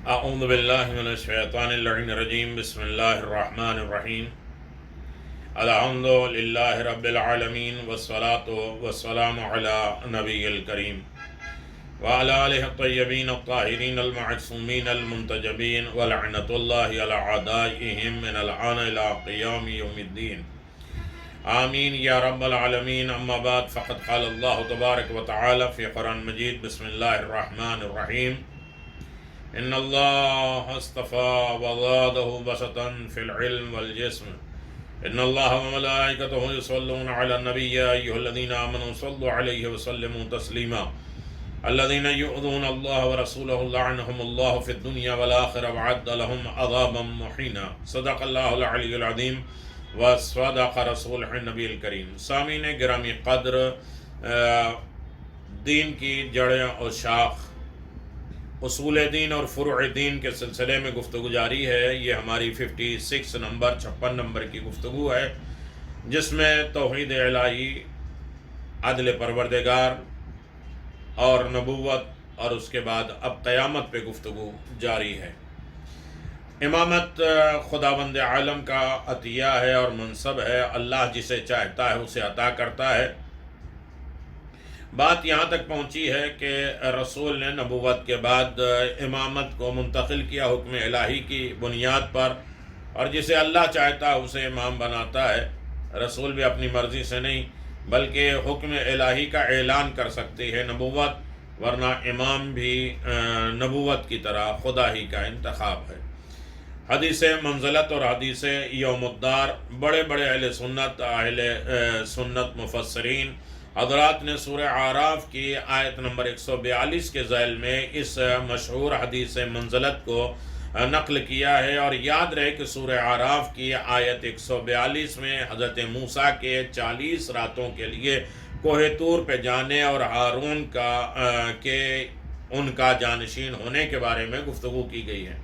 اعوذ باللہ من الشیطان اللعین الرجیم بسم اللہ الرحمن الرحیم الحمد للہ رب العالمین والصلاة والسلام علی نبی الکریم وعلی آلہ الطیبین الطاہرین المعصومین المنتجبین ولعنۃ اللہ علی اعدائہم من الآن الی قیام یوم الدین آمین یا رب العالمین. اما بعد فقد قال اللہ تبارک و تعالی فی قرآن مجید بسم اللہ الرحمن الرحیم ان اللہ اصطفى وزاده بسطا في العلم والجسم ان اللہ وملائکته یصلون علی النبی یا ایھا الذین آمنوا صلوا علیہ وسلموا تسلیما الذین یؤذون اللہ ورسولہ لعنهم اللہ فی الدنیا والآخرہ وعد لهم عذابا مہینا. صدق اللہ العلی العظیم وصدق رسولہ النبی الکریم. سامعین گرامی قدر، دین کی جڑیں اور شاخ، اصول دین اور فروع دین کے سلسلے میں گفتگو جاری ہے. یہ ہماری 56 نمبر کی گفتگو ہے، جس میں توحید الہی، عدل پروردگار اور نبوت اور اس کے بعد اب قیامت پہ گفتگو جاری ہے. امامت خداوند عالم کا عطیہ ہے اور منصب ہے. اللہ جسے چاہتا ہے اسے عطا کرتا ہے. بات یہاں تک پہنچی ہے کہ رسول نے نبوت کے بعد امامت کو منتقل کیا حکم الہی کی بنیاد پر، اور جسے اللہ چاہتا ہے اسے امام بناتا ہے. رسول بھی اپنی مرضی سے نہیں بلکہ حکم الہی کا اعلان کر سکتی ہے نبوت، ورنہ امام بھی نبوت کی طرح خدا ہی کا انتخاب ہے. حدیث منزلت اور حدیث یوم الدار، بڑے بڑے اہل سنت مفسرین حضرات نے سورہ اعراف کی آیت نمبر 142 کے ذیل میں اس مشہور حدیث منزلت کو نقل کیا ہے. اور یاد رہے کہ سورہ اعراف کی آیت 142 میں حضرت موسیٰ کے 40 راتوں کے لیے کوہ طور پہ جانے اور ہارون ان کا جانشین ہونے کے بارے میں گفتگو کی گئی ہے.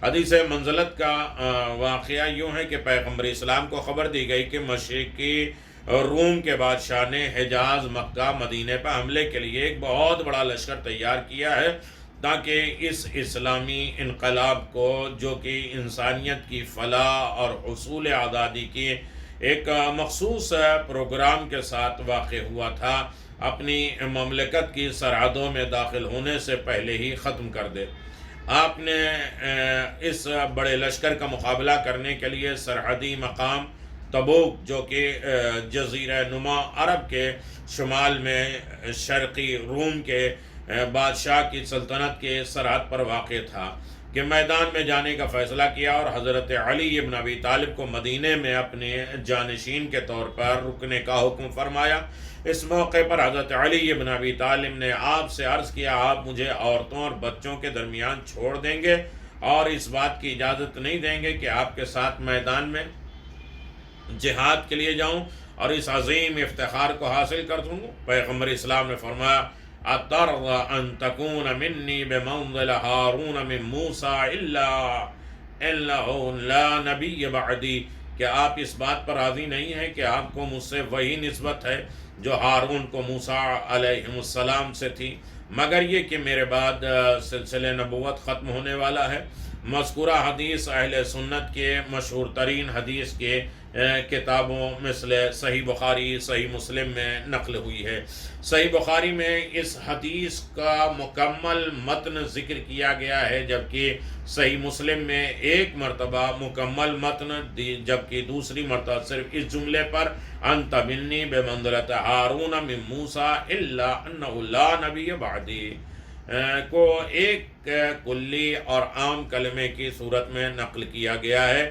حدیث منزلت کا واقعہ یوں ہے کہ پیغمبر اسلام کو خبر دی گئی کہ مشرقی روم کے بادشاہ نے حجاز، مکہ، مدینے پر حملے کے لیے ایک بہت بڑا لشکر تیار کیا ہے، تاکہ اس اسلامی انقلاب کو، جو کہ انسانیت کی فلاح اور حصول آزادی کی ایک مخصوص پروگرام کے ساتھ واقع ہوا تھا، اپنی مملکت کی سرحدوں میں داخل ہونے سے پہلے ہی ختم کر دے. آپ نے اس بڑے لشکر کا مقابلہ کرنے کے لیے سرحدی مقام تبوک، جو کہ جزیرہ نما عرب کے شمال میں شرقی روم کے بادشاہ کی سلطنت کے سرحد پر واقع تھا، کہ میدان میں جانے کا فیصلہ کیا اور حضرت علی ابن ابی طالب کو مدینے میں اپنے جانشین کے طور پر رکنے کا حکم فرمایا. اس موقع پر حضرت علی ابن ابی طالب نے آپ سے عرض کیا، آپ مجھے عورتوں اور بچوں کے درمیان چھوڑ دیں گے اور اس بات کی اجازت نہیں دیں گے کہ آپ کے ساتھ میدان میں جہاد کے لیے جاؤں اور اس عظیم افتخار کو حاصل کر دوں. پیغمبر اسلام نے فرمایا، اترضى ان تكون مني بمنزل هارون من موسى الا انه لا نبی بعدی، کہ آپ اس بات پر راضی نہیں ہیں کہ آپ کو مجھ سے وہی نسبت ہے جو ہارون کو موسیٰ علیہ السلام سے تھی، مگر یہ کہ میرے بعد سلسلہ نبوت ختم ہونے والا ہے. مذکورہ حدیث اہل سنت کے مشہور ترین حدیث کے کتابوں مثل صحیح بخاری، صحیح مسلم میں نقل ہوئی ہے. صحیح بخاری میں اس حدیث کا مکمل متن ذکر کیا گیا ہے، جبکہ صحیح مسلم میں ایک مرتبہ مکمل متن، جبکہ دوسری مرتبہ صرف اس جملے پر انت منی بمنزلۃ ہارون من موسیٰ الا انہ لا نبی بعدی کو ایک کلی اور عام کلمے کی صورت میں نقل کیا گیا ہے.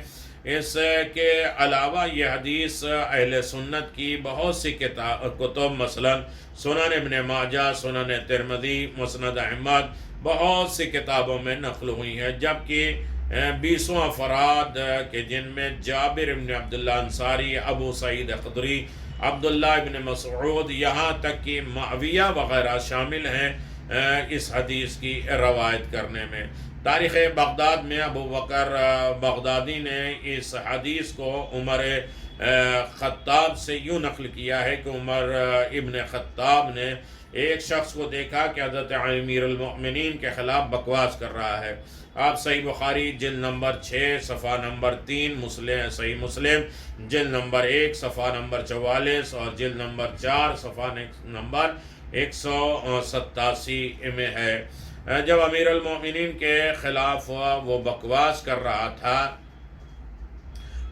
اس کے علاوہ یہ حدیث اہل سنت کی بہت سی کتب، مثلا سنن ابن ماجہ، سنن ترمذی، مسند احمد، بہت سی کتابوں میں نقل ہوئی ہے، جبکہ 20 افراد کے جن میں جابر ابن عبداللہ انصاری، ابو سعید خدری، عبداللہ ابن مسعود، یہاں تک کہ معاویہ وغیرہ شامل ہیں اس حدیث کی روایت کرنے میں. تاریخ بغداد میں ابو بکر بغدادی نے اس حدیث کو عمر خطاب سے یوں نقل کیا ہے کہ عمر ابن خطاب نے ایک شخص کو دیکھا کہ حضرت امیر المؤمنین کے خلاف بکواس کر رہا ہے۔ آپ صحیح بخاری جلد نمبر 6 صفحہ نمبر 3، صحیح مسلم جلد نمبر 1 صفحہ نمبر 44 اور جلد نمبر 4 صفحہ نمبر 187 میں ہے۔ جب امیر المؤمنین کے خلاف وہ بکواس کر رہا تھا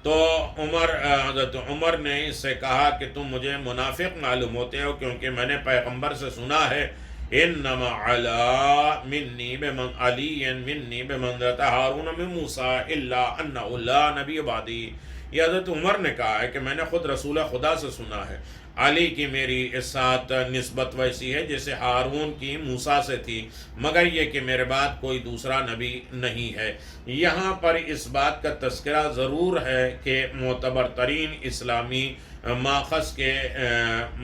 تو حضرت عمر نے اس سے کہا کہ تم مجھے منافق معلوم ہوتے ہو، کیونکہ میں نے پیغمبر سے سنا ہے انما علی منی بمنزلۃ ہارون من موسیٰ الا انہ لا نبی بعدی۔ یہ حضرت عمر نے کہا ہے کہ میں نے خود رسول خدا سے سنا ہے، علی کی میری اس ساتھ نسبت ویسی ہے جیسے ہارون کی موسیٰ سے تھی، مگر یہ کہ میرے بعد کوئی دوسرا نبی نہیں ہے۔ یہاں پر اس بات کا تذکرہ ضرور ہے کہ معتبر ترین اسلامی ماخذ کے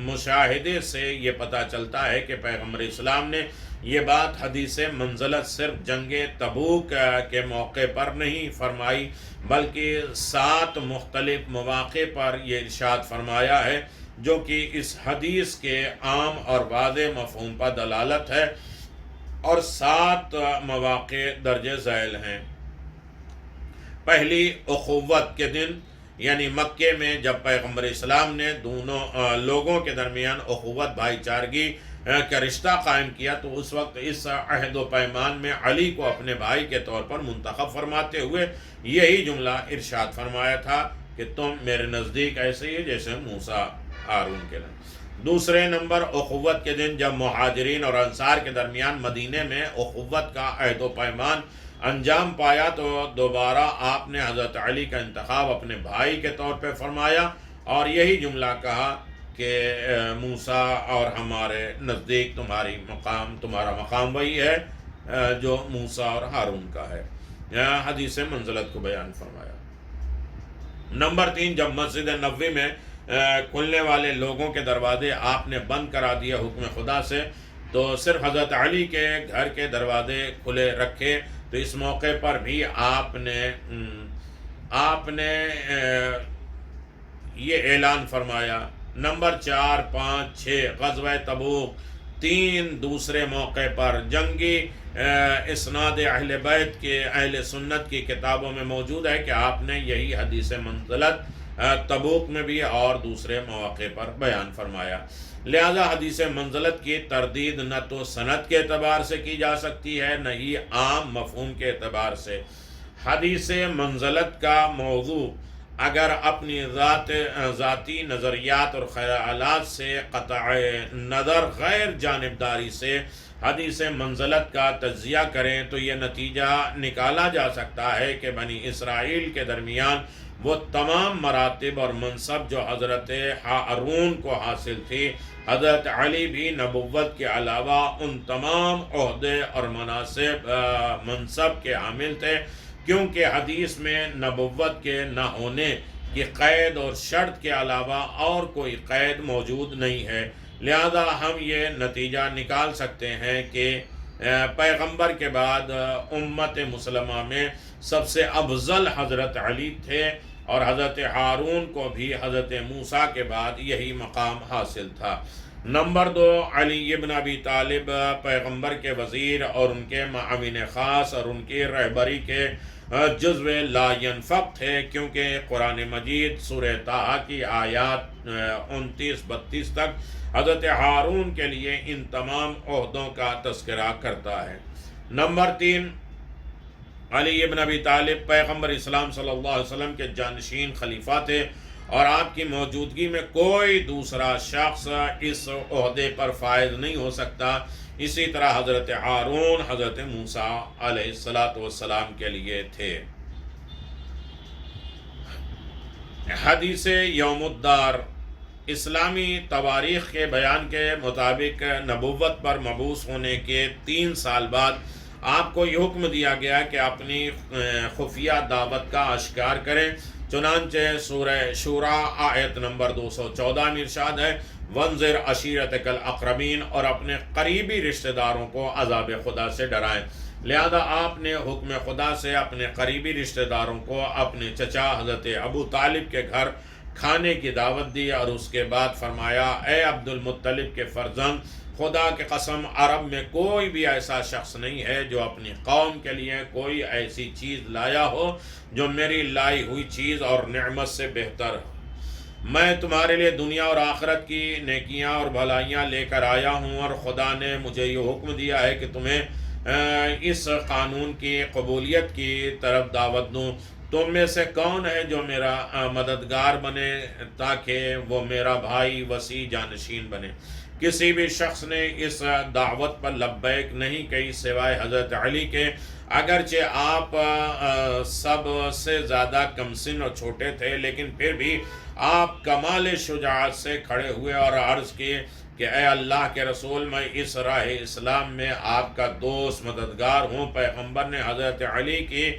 مشاہدے سے یہ پتہ چلتا ہے کہ پیغمبر اسلام نے یہ بات حدیث منزلت صرف جنگ تبوک کے موقع پر نہیں فرمائی، بلکہ 7 مختلف مواقع پر یہ ارشاد فرمایا ہے، جو کہ اس حدیث کے عام اور واضح مفہوم پر دلالت ہے، اور 7 مواقع درج ذیل ہیں۔ پہلی اخوت کے دن، یعنی مکے میں جب پیغمبر اسلام نے دونوں لوگوں کے درمیان اخوت بھائی چارگی کا رشتہ قائم کیا، تو اس وقت اس عہد و پیمان میں علی کو اپنے بھائی کے طور پر منتخب فرماتے ہوئے یہی جملہ ارشاد فرمایا تھا کہ تم میرے نزدیک ایسے ہی جیسے موسیٰ ہارون کے لئے۔ دوسرے نمبر اخوت کے دن جب مہاجرین اور انصار کے درمیان مدینے میں اخوت کا عہد و پیمان انجام پایا، تو دوبارہ آپ نے حضرت علی کا انتخاب اپنے بھائی کے طور پہ فرمایا اور یہی جملہ کہا کہ موسیٰ اور ہمارے نزدیک تمہارا مقام وہی ہے جو موسیٰ اور ہارون کا ہے۔ حدیث منزلت کو بیان فرمایا۔ نمبر 3 جب مسجد نبوی میں کھلنے والے لوگوں کے دروازے آپ نے بند کرا دیا حکم خدا سے، تو صرف حضرت علی کے گھر کے دروازے کھلے رکھے، تو اس موقع پر بھی آپ نے یہ اعلان فرمایا۔ نمبر 4، 5، 6 غزوہ تبوک، 3 دوسرے موقع پر جنگی اسناد اہل بیت کے اہل سنت کی کتابوں میں موجود ہے کہ آپ نے یہی حدیث منزلت تبوک میں بھی اور دوسرے مواقع پر بیان فرمایا۔ لہذا حدیث منزلت کی تردید نہ تو سند کے اعتبار سے کی جا سکتی ہے، نہ ہی عام مفہوم کے اعتبار سے۔ حدیث منزلت کا موضوع اگر اپنی ذاتی نظریات اور خیالات سے قطع نظر غیر جانبداری سے حدیث منزلت کا تجزیہ کریں، تو یہ نتیجہ نکالا جا سکتا ہے کہ بنی اسرائیل کے درمیان وہ تمام مراتب اور منصب جو حضرت ہارون کو حاصل تھی، حضرت علی بھی نبوت کے علاوہ ان تمام عہدے اور منصب کے حامل تھے، کیونکہ حدیث میں نبوت کے نہ ہونے کی قید اور شرط کے علاوہ اور کوئی قید موجود نہیں ہے۔ لہذا ہم یہ نتیجہ نکال سکتے ہیں کہ پیغمبر کے بعد امت مسلمہ میں سب سے افضل حضرت علی تھے، اور حضرت ہارون کو بھی حضرت موسیٰ کے بعد یہی مقام حاصل تھا۔ نمبر 2 علی ابن ابی طالب پیغمبر کے وزیر اور ان کے معاون خاص اور ان کی رہبری کے جزو لا ینفق تھے، کیونکہ قرآن مجید سورہ طٰہٰ کی آیات 29-32 تک حضرت ہارون کے لیے ان تمام عہدوں کا تذکرہ کرتا ہے۔ نمبر 3 علی ابن ابی طالب پیغمبر اسلام صلی اللہ علیہ وسلم کے جانشین خلیفہ تھے، اور آپ کی موجودگی میں کوئی دوسرا شخص اس عہدے پر فائز نہیں ہو سکتا۔ اسی طرح حضرت ہارون حضرت موسیٰ علیہ السلام کے لیے تھے۔ حدیث یوم الدار اسلامی تواریخ کے بیان کے مطابق نبوت پر مبعوث ہونے کے 3 سال بعد آپ کو یہ حکم دیا گیا کہ اپنی خفیہ دعوت کا اشکار کریں۔ چنانچہ سورہ شورى آیت نمبر 214 میں ارشاد ہے وَانذِرْ عَشِيرَتَكَ الْأَقْرَبِينَ، اور اپنے قریبی رشتہ داروں کو عذاب خدا سے ڈرائیں۔ لہذا آپ نے حکم خدا سے اپنے قریبی رشتہ داروں کو اپنے چچا حضرت ابو طالب کے گھر کھانے کی دعوت دی، اور اس کے بعد فرمایا اے عبد المطلب کے فرزند، خدا کی قسم عرب میں کوئی بھی ایسا شخص نہیں ہے جو اپنی قوم کے لیے کوئی ایسی چیز لایا ہو جو میری لائی ہوئی چیز اور نعمت سے بہتر ہو۔ میں تمہارے لیے دنیا اور آخرت کی نیکیاں اور بھلائیاں لے کر آیا ہوں، اور خدا نے مجھے یہ حکم دیا ہے کہ تمہیں اس قانون کی قبولیت کی طرف دعوت دوں۔ تم میں سے کون ہے جو میرا مددگار بنے تاکہ وہ میرا بھائی وسیع جانشین بنے؟ کسی بھی شخص نے اس دعوت پر لبیک نہیں کہی سوائے حضرت علی کے، اگرچہ آپ سب سے زیادہ کم سن اور چھوٹے تھے، لیکن پھر بھی آپ کمال شجاعت سے کھڑے ہوئے اور عرض کیے کہ اے اللہ کے رسول، میں اس راہ اسلام میں آپ کا دوست مددگار ہوں۔ پیغمبر نے حضرت علی کی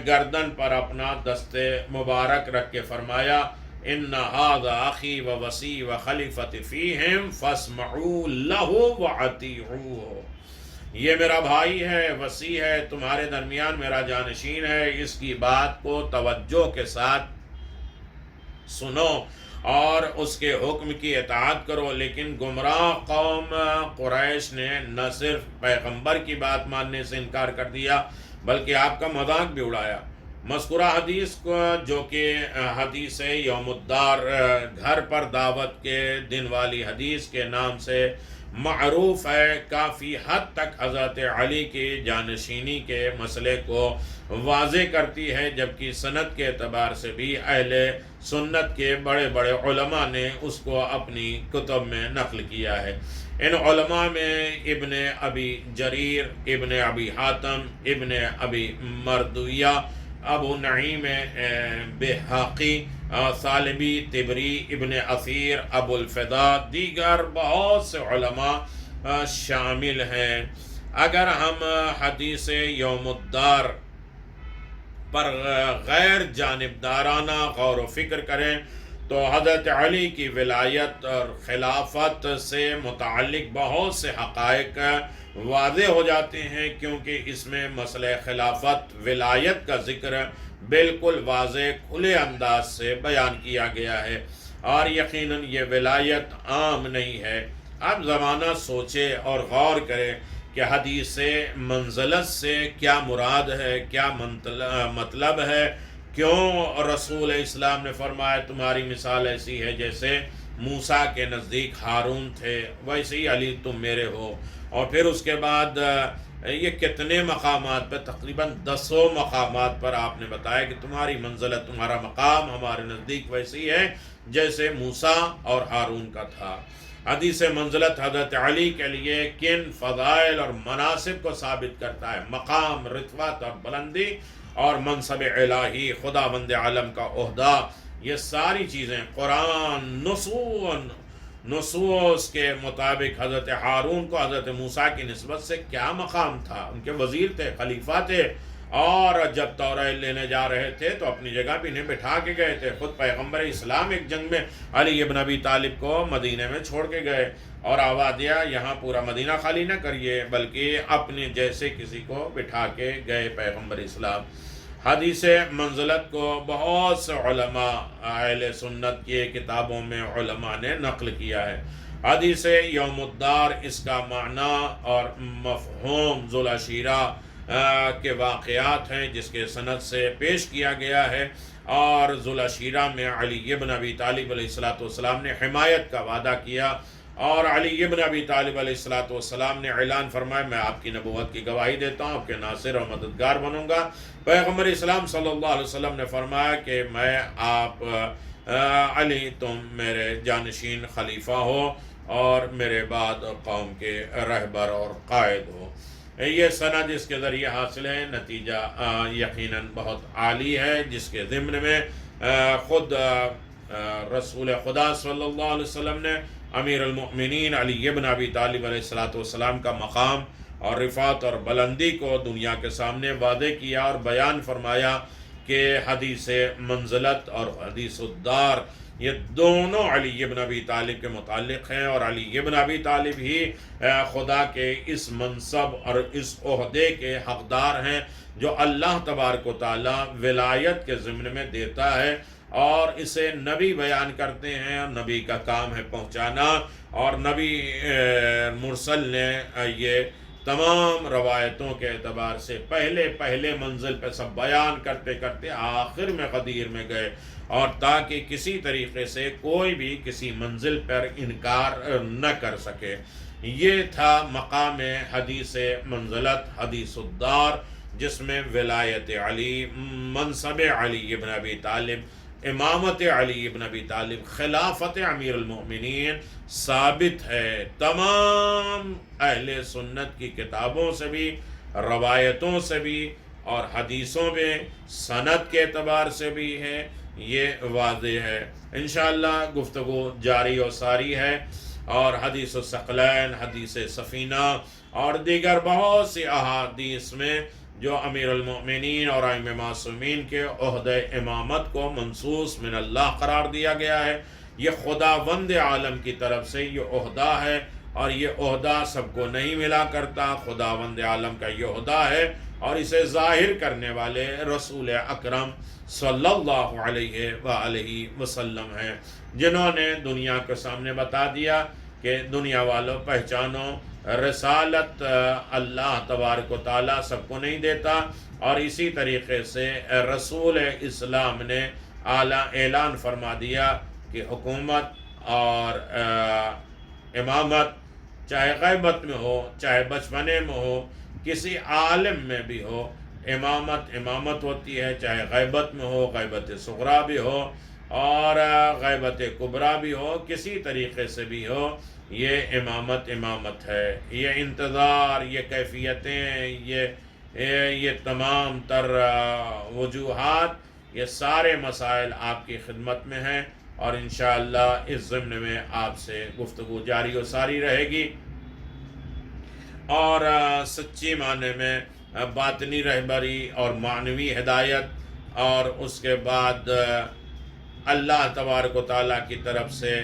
گردن پر اپنا دست مبارک رکھ کے فرمایا ان هذا اخی و وصی و خلیفت فیہم فاسمعوا له واطیعوه، یہ میرا بھائی ہے، وصی ہے، تمہارے درمیان میرا جانشین ہے، اس کی بات کو توجہ کے ساتھ سنو اور اس کے حکم کی اطاعت کرو۔ لیکن گمراہ قوم قریش نے نہ صرف پیغمبر کی بات ماننے سے انکار کر دیا بلکہ آپ کا مذاق بھی اڑایا۔ مذکورہ حدیث کو جو کہ حدیث یوم الدار، گھر پر دعوت کے دن والی حدیث کے نام سے معروف ہے، کافی حد تک حضرت علی کی جانشینی کے مسئلے کو واضح کرتی ہے، جبکہ سند کے اعتبار سے بھی اہل سنت کے بڑے بڑے علماء نے اس کو اپنی کتب میں نقل کیا ہے۔ ان علماء میں ابن ابی جریر، ابن ابی حاتم، ابن ابی مردویہ، ابو نعیم بہقی، ثالبی، طبری، ابن اثیر، ابو الفدا، دیگر بہت سے علماء شامل ہیں۔ اگر ہم حدیث یوم الدار پر غیر جانبدارانہ غور و فکر کریں تو حضرت علی کی ولایت اور خلافت سے متعلق بہت سے حقائق واضح ہو جاتے ہیں، کیونکہ اس میں مسئلہ خلافت ولایت کا ذکر بالکل واضح کھلے انداز سے بیان کیا گیا ہے، اور یقیناً یہ ولایت عام نہیں ہے۔ اب زمانہ سوچے اور غور کرے کہ حدیث منزلت سے کیا مراد ہے، کیا مطلب ہے، کیوں رسول اسلام نے فرمایا تمہاری مثال ایسی ہے جیسے موسیٰ کے نزدیک ہارون تھے، ویسے ہی علی تم میرے ہو، اور پھر اس کے بعد یہ کتنے مقامات پر، تقریباً 10 مقامات پر آپ نے بتایا کہ تمہاری منزلت، تمہارا مقام ہمارے نزدیک ویسے ہی ہے جیسے موسیٰ اور ہارون کا تھا۔ حدیث منزلت حضرت علی کے لیے کن فضائل اور مناسب کو ثابت کرتا ہے، مقام، رتبت اور بلندی اور منصب الہی، خداوند عالم کا عہدہ، یہ ساری چیزیں قرآن نصوص کے مطابق حضرت ہارون کو حضرت موسیٰ کی نسبت سے کیا مقام تھا، ان کے وزیر تھے، خلیفہ تھے، اور جب تورات لینے جا رہے تھے تو اپنی جگہ پہ انہیں بٹھا کے گئے تھے۔ خود پیغمبر اسلام ایک جنگ میں علی ابن ابی طالب کو مدینے میں چھوڑ کے گئے اور آواز دیا یہاں پورا مدینہ خالی نہ کریے، بلکہ اپنے جیسے کسی کو بٹھا کے گئے پیغمبر اسلام۔ حدیث منزلت کو بہت سے علماء اہل سنت کی کتابوں میں علماء نے نقل کیا ہے۔ حدیث یوم الدار اس کا معنی اور مفہوم ذوالعشیرہ کے واقعات ہیں جس کے سند سے پیش کیا گیا ہے، اور ذوالعشیرہ میں علی ابن ابی طالب علیہ السلام نے حمایت کا وعدہ کیا، اور علی ابن ابی طالب علیہ السلام نے اعلان فرمایا میں آپ کی نبوت کی گواہی دیتا ہوں، آپ کے ناصر اور مددگار بنوں گا۔ پیغمبر اسلام صلی اللہ علیہ وسلم نے فرمایا کہ میں آپ علی تم میرے جانشین خلیفہ ہو اور میرے بعد قوم کے رہبر اور قائد ہو۔ یہ سند اس کے ذریعے حاصل ہے، نتیجہ یقیناً بہت عالی ہے، جس کے ضمن میں خود رسول خدا صلی اللہ علیہ وسلم نے امیر المؤمنین علی ابن ابی طالب علیہ السلام کا مقام اور رفعت اور بلندی کو دنیا کے سامنے واضح کیا اور بیان فرمایا کہ حدیث منزلت اور حدیث الدار یہ دونوں علی ابن ابی طالب کے متعلق ہیں، اور علی ابن ابی طالب ہی خدا کے اس منصب اور اس عہدے کے حقدار ہیں جو اللہ تبارک و تعالی ولایت کے ضمن میں دیتا ہے، اور اسے نبی بیان کرتے ہیں، اور نبی کا کام ہے پہنچانا، اور نبی مرسل نے یہ تمام روایتوں کے اعتبار سے پہلے منزل پہ سب بیان کرتے کرتے آخر میں غدیر میں گئے، اور تاکہ کسی طریقے سے کوئی بھی کسی منزل پر انکار نہ کر سکے۔ یہ تھا مقام حدیث منزلت، حدیث الدار، جس میں ولایت علی، منصب علی ابن ابی طالب، امامت علی ابن ابی طالب، خلافت امیر المؤمنین ثابت ہے۔ تمام اہل سنت کی کتابوں سے بھی، روایتوں سے بھی، اور حدیثوں میں سند کے اعتبار سے بھی ہے، یہ واضح ہے۔ انشاءاللہ گفتگو جاری و ساری ہے، اور حدیث الثقلین، حدیث سفینہ، اور دیگر بہت سی احادیث میں جو امیر المؤمنین اور ائمہ معصومین کے عہدہ امامت کو منصوص من اللہ قرار دیا گیا ہے، یہ خداوند عالم کی طرف سے یہ عہدہ ہے، اور یہ عہدہ سب کو نہیں ملا کرتا، خداوند عالم کا یہ عہدہ ہے، اور اسے ظاہر کرنے والے رسول اکرم صلی اللہ علیہ وآلہ وسلم ہیں، جنہوں نے دنیا کے سامنے بتا دیا کہ دنیا والوں پہچانو، رسالت اللہ تبارک و تعالیٰ سب کو نہیں دیتا، اور اسی طریقے سے رسول اسلام نے اعلان فرما دیا کہ حکومت اور امامت چاہے غیبت میں ہو، چاہے بچپنے میں ہو، کسی عالم میں بھی ہو، امامت ہوتی ہے، چاہے غیبت میں ہو، غیبت صغریٰ بھی ہو اور غیبت کبریٰ بھی ہو، کسی طریقے سے بھی ہو، یہ امامت ہے۔ یہ انتظار، یہ کیفیتیں، یہ تمام تر وجوہات، یہ سارے مسائل آپ کی خدمت میں ہیں، اور انشاءاللہ اس ضمن میں آپ سے گفتگو جاری و ساری رہے گی، اور سچی معنی میں باطنی رہبری اور معنوی ہدایت، اور اس کے بعد اللہ تبارک و تعالیٰ کی طرف سے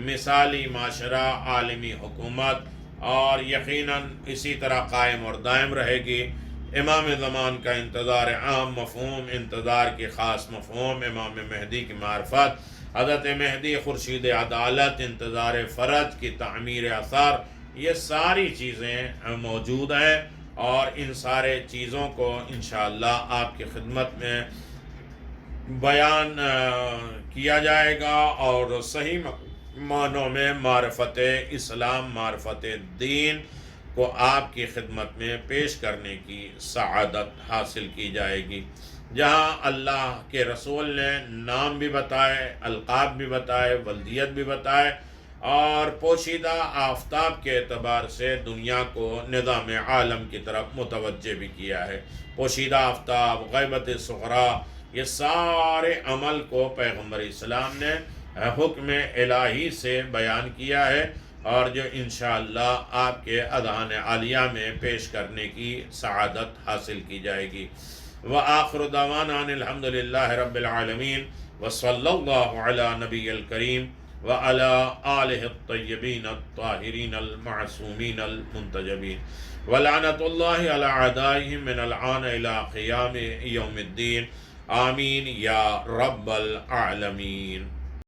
مثالی معاشرہ، عالمی حکومت، اور یقیناً اسی طرح قائم اور دائم رہے گی۔ امام زمان کا انتظار عام مفہوم، انتظار کی خاص مفہوم، امام مہدی کی معرفت، حضرت مہدی خورشید عدالت، انتظار فرج کی تعمیر اثر، یہ ساری چیزیں موجود ہیں، اور ان سارے چیزوں کو انشاءاللہ آپ کی خدمت میں بیان کیا جائے گا، اور صحیح معنوں میں معرفت اسلام، معرفت دین کو آپ کی خدمت میں پیش کرنے کی سعادت حاصل کی جائے گی، جہاں اللہ کے رسول نے نام بھی بتائے، القاب بھی بتائے، ولدیت بھی بتائے، اور پوشیدہ آفتاب کے اعتبار سے دنیا کو نظام عالم کی طرف متوجہ بھی کیا ہے۔ پوشیدہ آفتاب، غیبت صغریٰ، یہ سارے عمل کو پیغمبر اسلام نے حکم الہی سے بیان کیا ہے، اور جو انشاءاللہ آپ کے اذان عالیہ میں پیش کرنے کی سعادت حاصل کی جائے گی۔ وآخر دعوانا ان الحمد للہ رب العالمین، وصلی اللہ علی نبی الکریم وعلی آلہ الطیبین الطاہرین المعصومین المنتجبین، ولعنت اللہ علی اعدائہم من الآن الی قیام یوم الدین، آمین یا رب العالمین۔